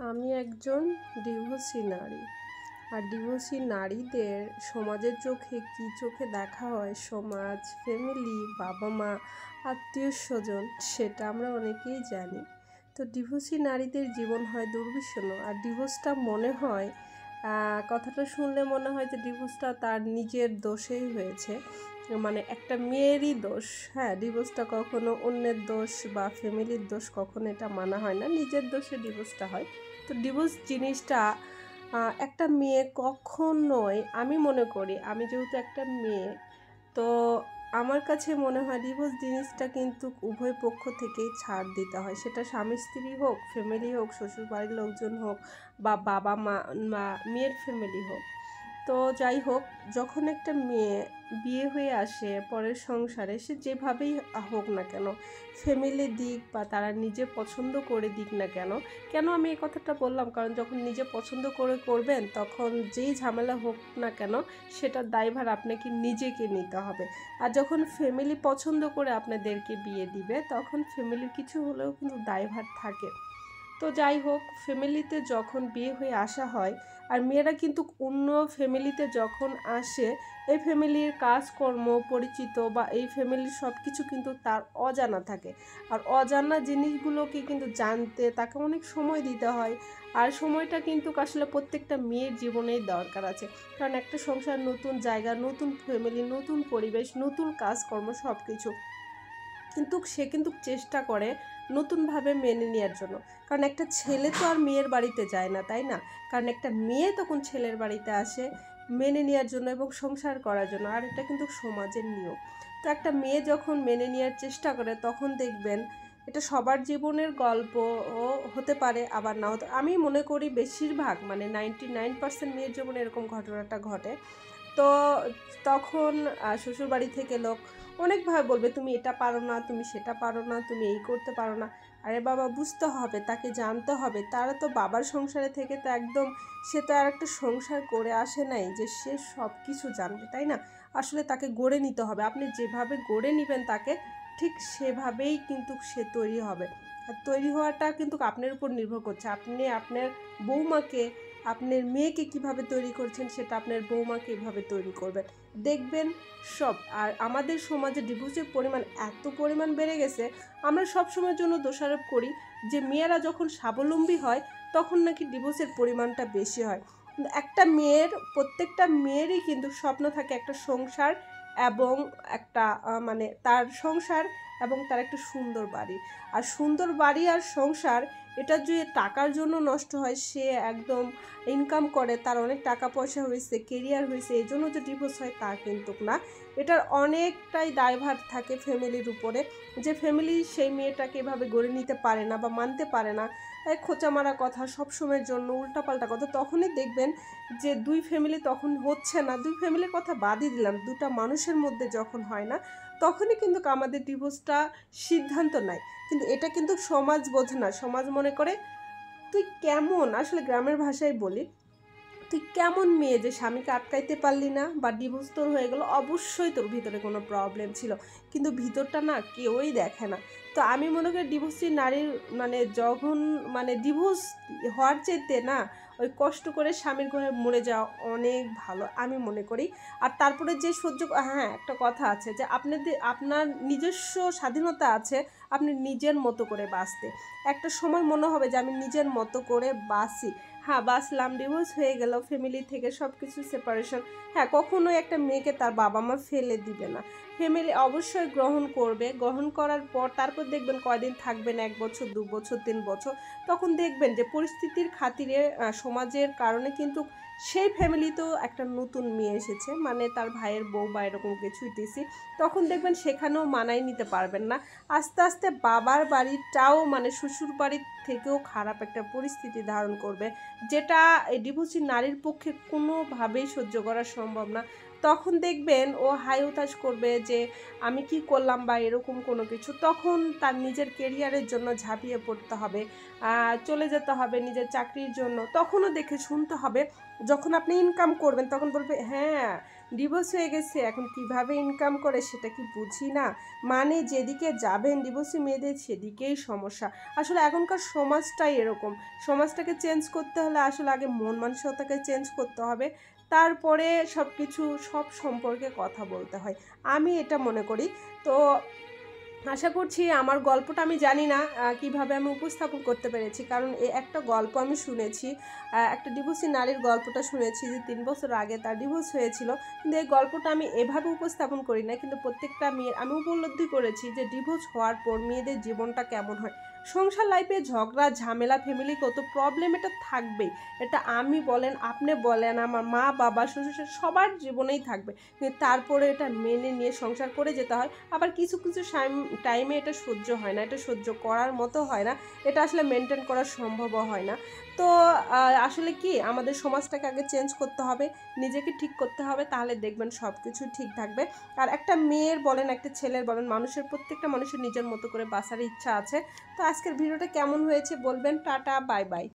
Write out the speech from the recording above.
আমি একজন ডিভোর্সি নারী। আর ডিভোর্সি নারীদের সমাজের চোখে কী চোখে দেখা হয়, সমাজ, ফ্যামিলি, বাবা মা, আত্মীয়স্বজন, সেটা আমরা অনেকেই জানি। তো ডিভোর্সি নারীদের জীবন হয় দুর্বিষণ্ণ। আর ডিভোর্সটা মনে হয়, কথাটা শুনলে মনে হয় যে ডিভোর্সটা তার নিজের দোষেই হয়েছে, মানে একটা মেয়েরই দোষ। হ্যাঁ, ডিভোর্সটা কখনো অন্যের দোষ বা ফ্যামিলির দোষ কখনো এটা মানা হয় না, নিজের দোষে ডিভোর্সটা হয়। তো ডিভোর্স জিনিসটা একটা মেয়ে কখনোই, আমি মনে করি, আমি যেহেতু একটা মেয়ে, তো আমার কাছে মনে হয় ডিভোর্স জিনিসটা কিন্তু উভয় পক্ষ থেকেই ছাড় দিতে হয়। সেটা স্বামী স্ত্রী হোক, ফ্যামিলি হোক, শ্বশুর বাড়ির লোকজন হোক, বা বাবা মা বা মেয়ের ফ্যামিলি হোক। তো যাই হোক, যখন একটা মেয়ে বিয়ে হয়ে আসে পরের সংসারে, সে যেভাবেই হোক না কেন, ফ্যামিলি দিক বা তারা নিজে পছন্দ করে দিক না কেন, কেন আমি এই কথাটা বললাম, কারণ যখন নিজে পছন্দ করে করবেন তখন যেই ঝামেলা হোক না কেন সেটার দায়ভার আপনাকে নিজেকে নিতে হবে। আর যখন ফ্যামিলি পছন্দ করে আপনাদেরকে বিয়ে দিবে তখন ফ্যামিলির কিছু হলেও কিন্তু দায়ভার থাকে। তো যাই হোক, ফ্যামিলিতে যখন বিয়ে হয়ে আসা হয়, আর মেয়েরা কিন্তু অন্য ফ্যামিলিতে যখন আসে, এই ফ্যামিলির কাজকর্ম, পরিচিত বা এই ফ্যামিলির সব কিছু কিন্তু তার অজানা থাকে। আর অজানা জিনিসগুলোকে কিন্তু জানতে তাকে অনেক সময় দিতে হয়। আর সময়টা কিন্তু আসলে প্রত্যেকটা মেয়ের জীবনেই দরকার আছে, কারণ একটা সংসার, নতুন জায়গা, নতুন ফ্যামিলি, নতুন পরিবেশ, নতুন কাজকর্ম, সব কিছু কিন্তু সে কিন্তু চেষ্টা করে নতুনভাবে মেনে নেওয়ার জন্য। কারণ একটা ছেলে তো আর মেয়ের বাড়িতে যায় না, তাই না? কারণ একটা মেয়ে তখন ছেলের বাড়িতে আসে মেনে নেওয়ার জন্য এবং সংসার করার জন্য। আর এটা কিন্তু সমাজের নিয়ম। তো একটা মেয়ে যখন মেনে নেওয়ার চেষ্টা করে তখন দেখবেন এটা সবার জীবনের গল্প ও হতে পারে, আবার নাও। আমি মনে করি বেশিরভাগ, মানে 99% মেয়ের জীবনে এরকম ঘটনাটা ঘটে। তো তখন শ্বশুরবাড়ি থেকে লোক অনেকভাবে বলবে, তুমি এটা পারো না, তুমি সেটা পারো না, তুমি এই করতে পারো না। আরে বাবা, বুঝতে হবে, তাকে জানতে হবে। তারা তো বাবার সংসারে থেকে তো একদম, সে তো আর একটা সংসার করে আসে নাই যে সে সব কিছু জানবে, তাই না? আসলে তাকে গড়ে নিতে হবে। আপনি যেভাবে গড়ে নেবেন তাকে, ঠিক সেভাবেই কিন্তু সে তৈরি হবে। আর তৈরি হওয়াটা কিন্তু আপনার উপর নির্ভর করছে। আপনি আপনার বৌমাকে, আপনার মেয়েকে কিভাবে তৈরি করছেন, সেটা আপনার বৌমাকে এভাবে তৈরি করবেন, দেখবেন সব। আর আমাদের সমাজে ডিভোর্সের পরিমাণ এত পরিমাণ বেড়ে গেছে, আমরা সব সময়ের জন্য দোষারোপ করি যে মেয়েরা যখন স্বাবলম্বী হয় তখন নাকি ডিভোর্সের পরিমাণটা বেশি হয়। কিন্তু একটা মেয়ের, প্রত্যেকটা মেয়েরই কিন্তু স্বপ্ন থাকে একটা সংসার এবং একটা মানে তার সংসার এবং তার একটা সুন্দর বাড়ি। আর সুন্দর বাড়ি আর সংসার, এটা যে টাকার জন্য নষ্ট হয়, সে একদম ইনকাম করে, তার অনেক টাকা পয়সা হয়েছে, কেরিয়ার হয়েছে, এই জন্য যে ডিভোর্স হয় তা কিন্তু না। এটার অনেকটাই দায়ভার থাকে ফ্যামিলির উপরে, যে ফ্যামিলি সেই মেয়েটাকে এভাবে গড়ে নিতে পারে না বা মানতে পারে না। খোঁচা মারা কথা, সবসময়ের জন্য উল্টাপাল্টা কথা, তখনই দেখবেন যে দুই ফ্যামিলি তখন হচ্ছে না। দুই ফ্যামিলির কথা বাদই দিলাম, দুটা মানুষের মধ্যে যখন হয় না, তখনই কিন্তু আমাদের ডিভোর্সটা সিদ্ধান্ত নেয়। কিন্তু এটা কিন্তু সমাজ বোঝে না। সমাজ মনে করে তুই কেমন, আসলে গ্রামের ভাষায় বলি, তুই কেমন মেয়ে যে স্বামীকে আটকাইতে পারলি না, বা ডিভোর্স তোর হয়ে গেল, অবশ্যই তোর ভিতরে কোনো প্রবলেম ছিল। কিন্তু ভিতরটা না কেউই দেখে না। তো আমি মনে করি ডিভোর্সি নারীর, মানে যখন, মানে ডিভোর্স হওয়ার চাইতে না, ওই কষ্ট করে স্বামীর ঘরে মরে যাওয়া অনেক ভালো আমি মনে করি। আর তারপরে যে সহ্য, হ্যাঁ একটা কথা আছে যে আপনার নিজস্ব স্বাধীনতা আছে, আপনি নিজের মতো করে বাঁচতে। একটা সময় মনে হবে যে আমি নিজের মতো করে বাঁচি। হ্যাঁ, বাঁচলাম, ডিভোর্স হয়ে গেল, ফ্যামিলি থেকে সব কিছু সেপারেশন। হ্যাঁ, কখনোই একটা মেয়েকে তার বাবা মা ফেলে দিবে না, ফ্যামিলি অবশ্যই গ্রহণ করবে। গ্রহণ করার পর তারপর দেখবেন কয়দিন থাকবেন, 1 বছর, 2 বছর, 3 বছর, তখন দেখবেন যে পরিস্থিতির খাতিরে, সমাজের কারণে কিন্তু সেই ফ্যামিলিতেও একটা নতুন মেয়ে এসেছে, মানে তার ভাইয়ের বউ বা এরকম কিছু হইতেছি, তখন দেখবেন সেখানেও মানায় নিতে পারবেন না। আস্তে আস্তে বাবার বাড়িটাও, মানে শ্বশুর বাড়ির থেকেও খারাপ একটা পরিস্থিতি ধারণ করবে, যেটা এই ডিভোর্সি নারীর পক্ষে কোনোভাবেই সহ্য করা সম্ভব না। তখন দেখবেন ও হাই হুতাশ করবে যে আমি কি করলাম বা এরকম কোনো কিছু। তখন তার নিজের কেরিয়ারের জন্য ঝাঁপিয়ে পড়তে হবে, চলে যেতে হবে নিজের চাকরির জন্য। তখনও দেখে শুনতে হবে, যখন আপনি ইনকাম করবেন তখন বলবে হ্যাঁ, ডিভোর্স হয়ে গেছে, এখন কিভাবে ইনকাম করে সেটা কি বুঝি না? মানে যেদিকে যাবেন ডিভোর্সি মেয়েদের সেদিকেই সমস্যা। আসলে এখনকার সমাজটাই এরকম। সমাজটাকে চেঞ্জ করতে হলে আসলে আগে মন মানসিকতাকে চেঞ্জ করতে হবে। তারপরে সবকিছু সব সম্পর্কে কথা বলতে হয়। আমি এটা মনে করি। তো আশা করছি আমার গল্পটা আমি জানি না কিভাবে আমি উপস্থাপন করতে পেরেছি। কারণ একটা গল্প আমি শুনেছি। একটা ডিভোর্সি নারীর গল্পটা শুনেছি যে ৩ বছর আগে তার ডিভোর্স হয়েছিল। কিন্তু এই গল্পটা আমি এভাবে উপস্থাপন করি নাই। কিন্তু প্রত্যেকটা মেয়ের আমি উপলব্ধি করেছি যে ডিভোর্স হওয়ার পর মেয়েদের জীবনটা কেমন হয়। সংসার লাইফে ঝগড়া, ঝামেলা, ফ্যামিলিগত প্রবলেম এটা থাকবেই। এটা আমি বলেন, আপনি বলেন, আমার মা-বাবা, শ্বশুর-শাশুড়ি সবার জীবনেই থাকবে। কিন্তু তারপরে এটা মেনে নিয়ে সংসার করে যেতে হয়। আবার কিছু, কিছু টাইমে এটা সহ্য হয় না। এটা সহ্য করার মতো হয় না। এটা আসলে মেইনটেইন করা সম্ভবও হয় না। তো আসলে কি আমাদের সমাজটাকে আগে চেঞ্জ করতে হবে, নিজেকে ঠিক করতে হবে, তাহলে দেখবেন সবকিছু ঠিক থাকবে। আর একটা মেয়ের বলেন, একটা ছেলের বলেন, প্রত্যেকটা মানুষের নিজের মতো করে বাঁচার ইচ্ছা আছে। তো আজকের ভিডিওটা কেমন হয়েছে বলবেন। Tata, bye, by.